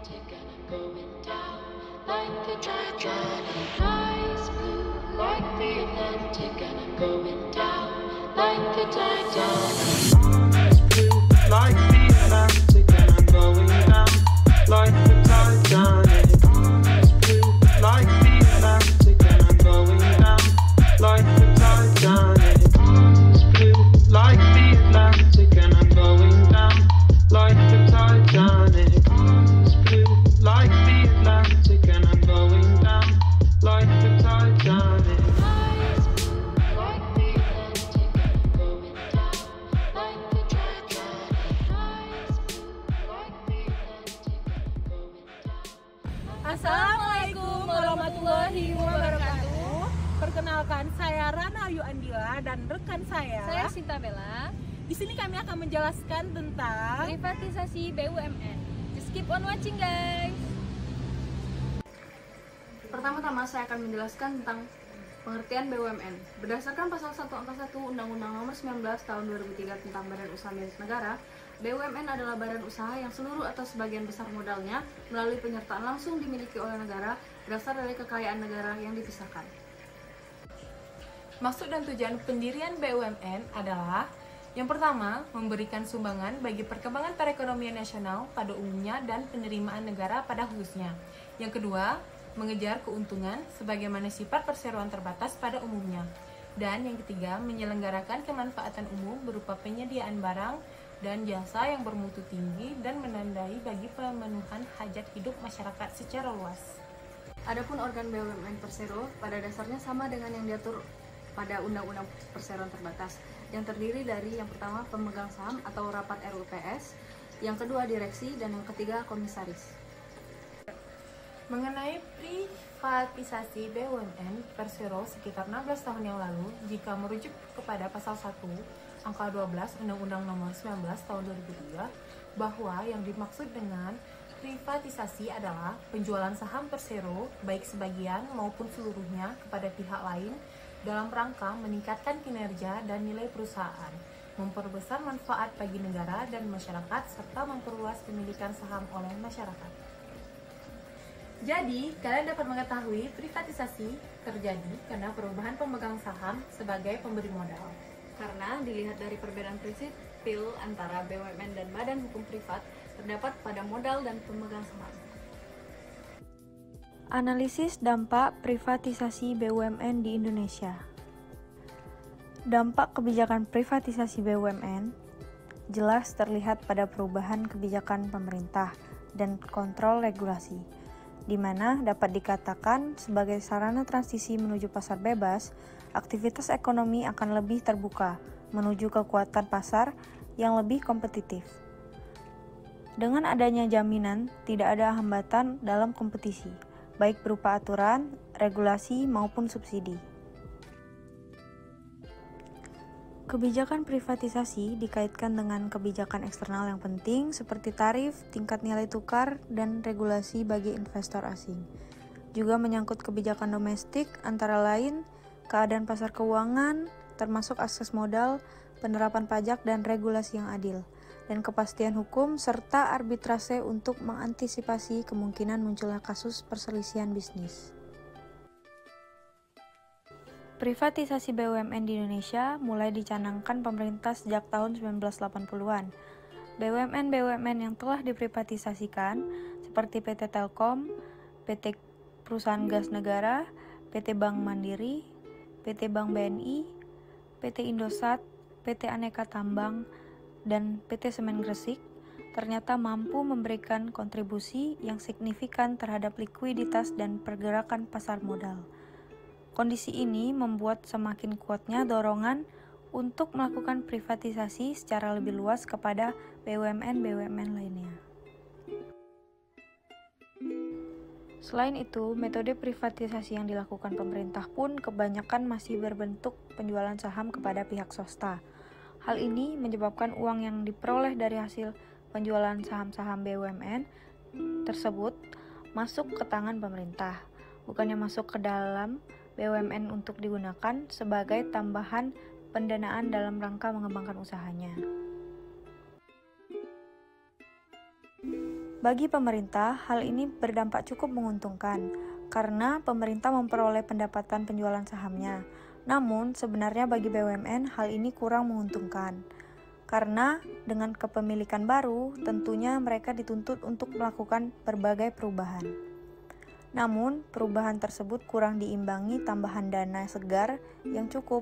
Atlantic and I'm going down like the Titanic. Eyes blue like the Atlantic and I'm going down like the Titanic. Eyes blue like the Atlantic and I'm going down like the Titanic. Eyes blue like the Atlantic and I'm going down like the Titanic. Eyes blue like the Atlantic and I'm going down like the Titanic. Eyes blue like the Atlantic and I'm going down like the Titanic. Eyes blue like the Atlantic and I'm going down like the Titanic. Eyes blue like the Atlantic and I'm going down. Assalamualaikum warahmatullahi wabarakatuh. Perkenalkan, saya Rana Ayu Andila dan rekan Saya Sinta Bella. Di sini kami akan menjelaskan tentang Privatisasi BUMN. Just keep on watching, guys. Pertama-tama saya akan menjelaskan tentang pengertian BUMN. Berdasarkan pasal 1 angka 1 Undang-Undang Nomor 19 Tahun 2003 tentang Badan Usaha Milik Negara, BUMN adalah badan usaha yang seluruh atau sebagian besar modalnya melalui penyertaan langsung dimiliki oleh negara berasal dari kekayaan negara yang dipisahkan. maksud dan tujuan pendirian BUMN adalah yang pertama, memberikan sumbangan bagi perkembangan perekonomian nasional pada umumnya dan penerimaan negara pada khususnya. Yang kedua, mengejar keuntungan sebagaimana sifat perseroan terbatas pada umumnya. Dan yang ketiga, menyelenggarakan kemanfaatan umum berupa penyediaan barang dan jasa yang bermutu tinggi dan menandai bagi pemenuhan hajat hidup masyarakat secara luas. Adapun organ BUMN Persero pada dasarnya sama dengan yang diatur pada Undang-Undang Perseroan Terbatas, yang terdiri dari yang pertama pemegang saham atau rapat RUPS, yang kedua direksi, dan yang ketiga komisaris. Mengenai privatisasi BUMN Persero sekitar 16 tahun yang lalu, jika merujuk kepada pasal 1 angka 12 Undang-Undang Nomor 19 Tahun 2003, bahwa yang dimaksud dengan privatisasi adalah penjualan saham Persero baik sebagian maupun seluruhnya kepada pihak lain dalam rangka meningkatkan kinerja dan nilai perusahaan, memperbesar manfaat bagi negara dan masyarakat, serta memperluas pemilikan saham oleh masyarakat. Jadi, kalian dapat mengetahui privatisasi terjadi karena perubahan pemegang saham sebagai pemberi modal. Karena dilihat dari perbedaan prinsip antara BUMN dan badan hukum privat terdapat pada modal dan pemegang saham. Analisis dampak privatisasi BUMN di Indonesia. Dampak kebijakan privatisasi BUMN jelas terlihat pada perubahan kebijakan pemerintah dan kontrol regulasi, di mana dapat dikatakan sebagai sarana transisi menuju pasar bebas, aktivitas ekonomi akan lebih terbuka menuju kekuatan pasar yang lebih kompetitif. Dengan adanya jaminan tidak ada hambatan dalam kompetisi, baik berupa aturan, regulasi, maupun subsidi. Kebijakan privatisasi dikaitkan dengan kebijakan eksternal yang penting seperti tarif, tingkat nilai tukar, dan regulasi bagi investor asing. Juga menyangkut kebijakan domestik antara lain keadaan pasar keuangan, termasuk akses modal, penerapan pajak dan regulasi yang adil, dan kepastian hukum serta arbitrase untuk mengantisipasi kemungkinan munculnya kasus perselisihan bisnis. Privatisasi BUMN di Indonesia mulai dicanangkan pemerintah sejak tahun 1980-an. BUMN yang telah diprivatisasikan seperti PT Telkom, PT Perusahaan Gas Negara, PT Bank Mandiri, PT Bank BNI, PT Indosat, PT Aneka Tambang, dan PT Semen Gresik ternyata mampu memberikan kontribusi yang signifikan terhadap likuiditas dan pergerakan pasar modal. Kondisi ini membuat semakin kuatnya dorongan untuk melakukan privatisasi secara lebih luas kepada BUMN lainnya. Selain itu, metode privatisasi yang dilakukan pemerintah pun kebanyakan masih berbentuk penjualan saham kepada pihak swasta. Hal ini menyebabkan uang yang diperoleh dari hasil penjualan saham-saham BUMN tersebut masuk ke tangan pemerintah, bukannya masuk ke dalam BUMN untuk digunakan sebagai tambahan pendanaan dalam rangka mengembangkan usahanya. Bagi pemerintah, hal ini berdampak cukup menguntungkan karena pemerintah memperoleh pendapatan penjualan sahamnya. Namun, sebenarnya bagi BUMN hal ini kurang menguntungkan. Karena dengan kepemilikan baru, tentunya mereka dituntut untuk melakukan berbagai perubahan. Namun, perubahan tersebut kurang diimbangi tambahan dana segar yang cukup.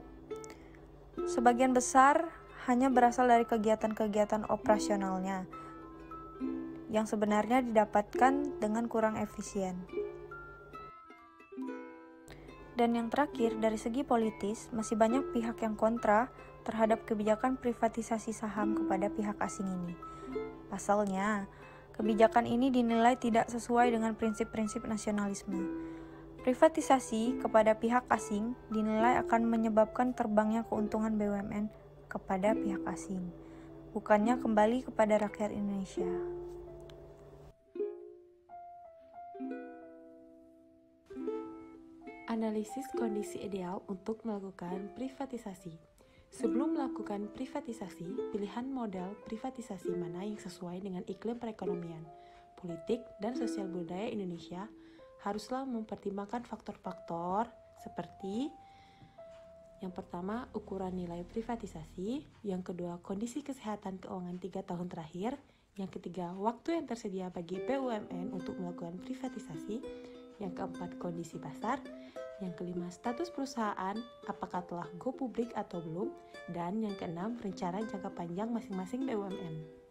Sebagian besar hanya berasal dari kegiatan-kegiatan operasionalnya, yang sebenarnya didapatkan dengan kurang efisien. Dan yang terakhir, dari segi politis, masih banyak pihak yang kontra terhadap kebijakan privatisasi saham kepada pihak asing ini. Pasalnya, kebijakan ini dinilai tidak sesuai dengan prinsip-prinsip nasionalisme. Privatisasi kepada pihak asing dinilai akan menyebabkan terbangnya keuntungan BUMN kepada pihak asing, bukannya kembali kepada rakyat Indonesia. Analisis kondisi ideal untuk melakukan privatisasi. Sebelum melakukan privatisasi, pilihan model privatisasi mana yang sesuai dengan iklim perekonomian, politik, dan sosial budaya Indonesia haruslah mempertimbangkan faktor-faktor seperti yang pertama, ukuran nilai privatisasi, yang kedua, kondisi kesehatan keuangan 3 tahun terakhir, yang ketiga, waktu yang tersedia bagi BUMN untuk melakukan privatisasi, yang keempat, kondisi pasar, yang kelima, status perusahaan, apakah telah go publik atau belum, dan yang keenam, rencana jangka panjang masing-masing BUMN.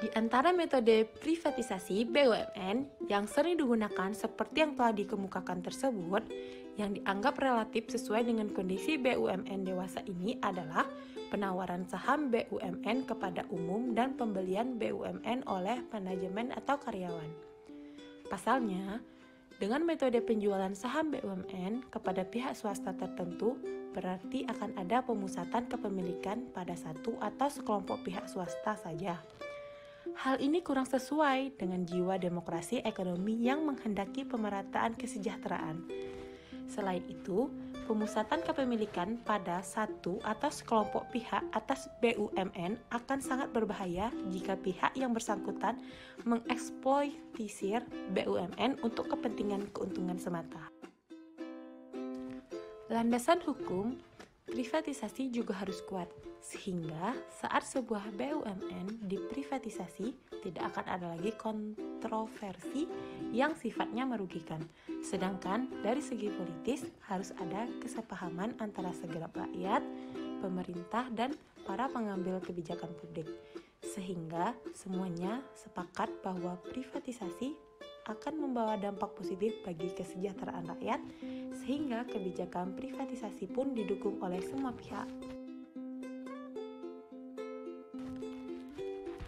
Di antara metode privatisasi BUMN yang sering digunakan seperti yang telah dikemukakan tersebut, yang dianggap relatif sesuai dengan kondisi BUMN dewasa ini adalah penawaran saham BUMN kepada umum dan pembelian BUMN oleh manajemen atau karyawan. Pasalnya, dengan metode penjualan saham BUMN kepada pihak swasta tertentu, berarti akan ada pemusatan kepemilikan pada satu atau sekelompok pihak swasta saja. Hal ini kurang sesuai dengan jiwa demokrasi ekonomi yang menghendaki pemerataan kesejahteraan. Selain itu, pemusatan kepemilikan pada satu atau sekelompok pihak atas BUMN akan sangat berbahaya jika pihak yang bersangkutan mengeksploitisir BUMN untuk kepentingan keuntungan semata. Landasan hukum privatisasi juga harus kuat, sehingga saat sebuah BUMN diprivatisasi tidak akan ada lagi kontroversi yang sifatnya merugikan. Sedangkan dari segi politis harus ada kesepahaman antara segenap rakyat, pemerintah, dan para pengambil kebijakan publik, sehingga semuanya sepakat bahwa privatisasi akan membawa dampak positif bagi kesejahteraan rakyat, sehingga kebijakan privatisasi pun didukung oleh semua pihak.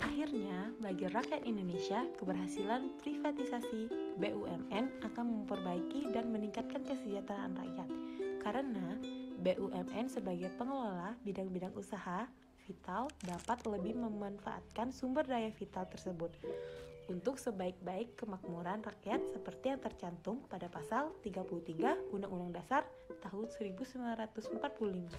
Akhirnya, bagi rakyat Indonesia, keberhasilan privatisasi BUMN akan memperbaiki dan meningkatkan kesejahteraan rakyat, karena BUMN sebagai pengelola bidang-bidang usaha vital dapat lebih memanfaatkan sumber daya vital tersebut untuk sebaik-baik kemakmuran rakyat seperti yang tercantum pada pasal 33 Undang-Undang Dasar tahun 1945.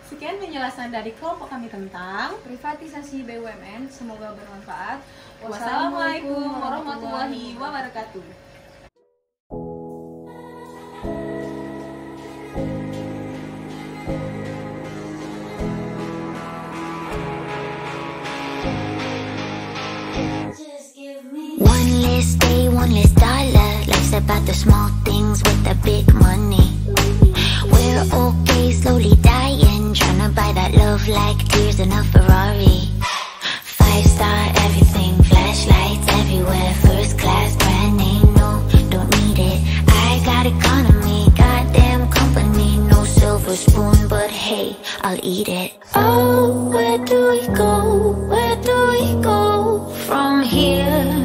Sekian penjelasan dari kelompok kami tentang privatisasi BUMN, semoga bermanfaat. Wassalamualaikum warahmatullahi wabarakatuh. One less day, one less dollar. Life's about the small things with the big money. We're okay, slowly dying, tryna buy that love like tears in a Ferrari. 5-star everything, flashlights everywhere, first class, brand name, no, don't need it. I got economy, goddamn company, no silver spoon, but hey, I'll eat it. Oh, where do we go? Where do we go from here?